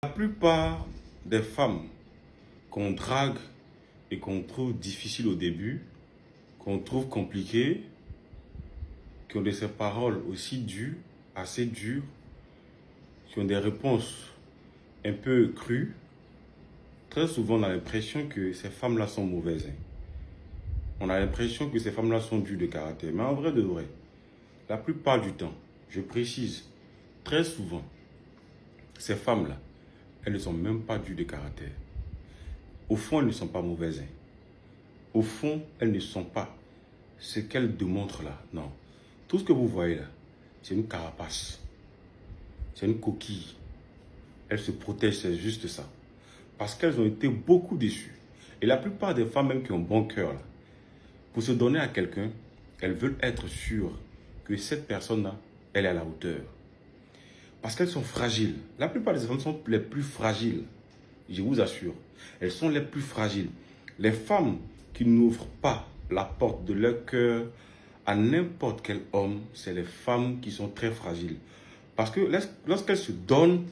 La plupart des femmes qu'on drague et qu'on trouve difficiles au début, qu'on trouve compliquées, qui ont ces paroles aussi dures, assez dures, qui ont des réponses un peu crues, très souvent on a l'impression que ces femmes-là sont mauvaises. On a l'impression que ces femmes-là sont dures de caractère. Mais en vrai de vrai, la plupart du temps, je précise, très souvent, ces femmes-là, elles ne sont même pas dures de caractère. Au fond, elles ne sont pas mauvaises. Au fond, elles ne sont pas ce qu'elles démontrent là. Non. Tout ce que vous voyez là, c'est une carapace. C'est une coquille. Elles se protègent, c'est juste ça. Parce qu'elles ont été beaucoup déçues. Et la plupart des femmes même qui ont bon cœur là, pour se donner à quelqu'un, elles veulent être sûres que cette personne-là, elle est à la hauteur. Parce qu'elles sont fragiles. La plupart des femmes sont les plus fragiles. Je vous assure. Elles sont les plus fragiles. Les femmes qui n'ouvrent pas la porte de leur cœur à n'importe quel homme, c'est les femmes qui sont très fragiles. Parce que lorsqu'elles se donnent,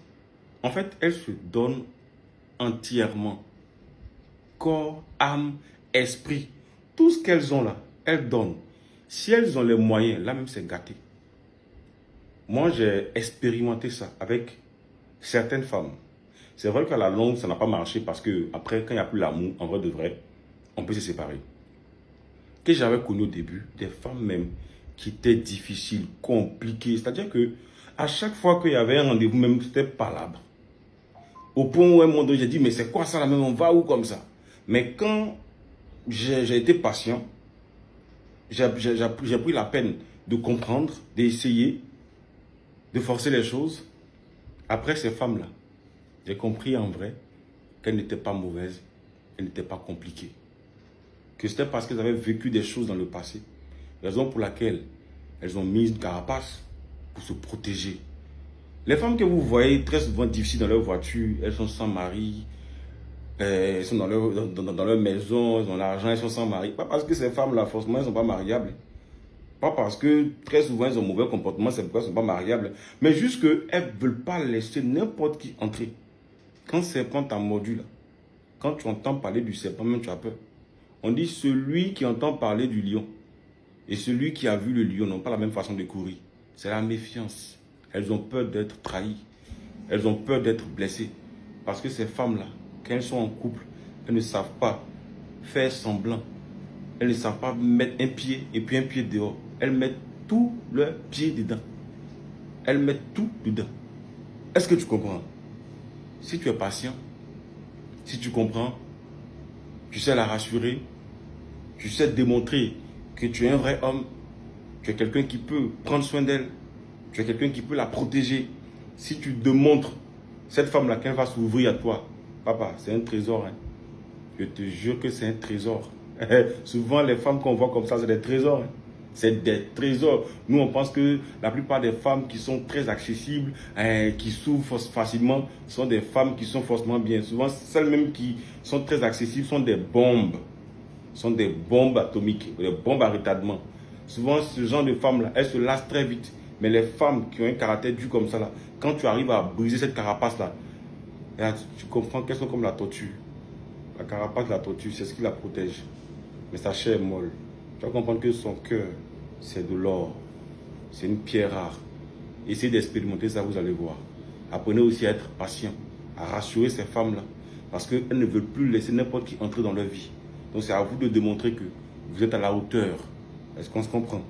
en fait, elles se donnent entièrement. Corps, âme, esprit. Tout ce qu'elles ont là, elles donnent. Si elles ont les moyens, là même c'est gâté. Moi, j'ai expérimenté ça avec certaines femmes. C'est vrai qu'à la longue, ça n'a pas marché parce que après, quand il n'y a plus l'amour, en vrai de vrai, on peut se séparer. Que j'avais connu au début, des femmes même qui étaient difficiles, compliquées. C'est-à-dire que à chaque fois qu'il y avait un rendez-vous, même c'était palabre. Au point où un moment donné, j'ai dit, mais c'est quoi ça là même, on va où comme ça? Mais quand j'ai été patient, j'ai pris la peine de comprendre, d'essayer, de forcer les choses. Après ces femmes-là, j'ai compris en vrai qu'elles n'étaient pas mauvaises, elles n'étaient pas compliquées. Que c'était parce qu'elles avaient vécu des choses dans le passé. Raison pour laquelle elles ont mis une carapace pour se protéger. Les femmes que vous voyez très souvent difficiles dans leur voiture, elles sont sans mari, elles sont dans leur maison, elles ont l'argent, elles sont sans mari. Pas parce que ces femmes-là, forcément, elles ne sont pas mariables. Pas parce que très souvent, elles ont mauvais comportement, c'est pourquoi elles ne sont pas mariables. Mais juste qu'elles ne veulent pas laisser n'importe qui entrer. Quand le serpent t'a mordu, là, quand tu entends parler du serpent, même tu as peur. On dit celui qui entend parler du lion et celui qui a vu le lion n'ont pas la même façon de courir. C'est la méfiance. Elles ont peur d'être trahies. Elles ont peur d'être blessées. Parce que ces femmes-là, quand elles sont en couple, elles ne savent pas faire semblant. Elles ne savent pas mettre un pied et puis un pied dehors. Elles mettent tout leur pied dedans. Elles mettent tout dedans. Est-ce que tu comprends? Si tu es patient, si tu comprends, tu sais la rassurer, tu sais démontrer que tu es un vrai homme, tu es quelqu'un qui peut prendre soin d'elle, tu es quelqu'un qui peut la protéger. Si tu démontres cette femme-là qu'elle va s'ouvrir à toi, papa, c'est un trésor. Hein. Je te jure que c'est un trésor. Souvent, les femmes qu'on voit comme ça, c'est des trésors. Hein. C'est des trésors. Nous, on pense que la plupart des femmes qui sont très accessibles, qui s'ouvrent facilement, sont des femmes qui sont forcément bien. Souvent, celles même qui sont très accessibles sont des bombes. Sont des bombes atomiques, des bombes à retardement. Souvent, ce genre de femmes-là, elles se lassent très vite. Mais les femmes qui ont un caractère dur comme ça, là, quand tu arrives à briser cette carapace-là, tu comprends qu'elles sont comme la tortue. La carapace de la tortue, c'est ce qui la protège. Mais sa chair est molle. Tu vas comprendre que son cœur, c'est de l'or. C'est une pierre rare. Essayez d'expérimenter ça, vous allez voir. Apprenez aussi à être patient, à rassurer ces femmes-là. Parce qu'elles ne veulent plus laisser n'importe qui entrer dans leur vie. Donc c'est à vous de démontrer que vous êtes à la hauteur. Est-ce qu'on se comprend?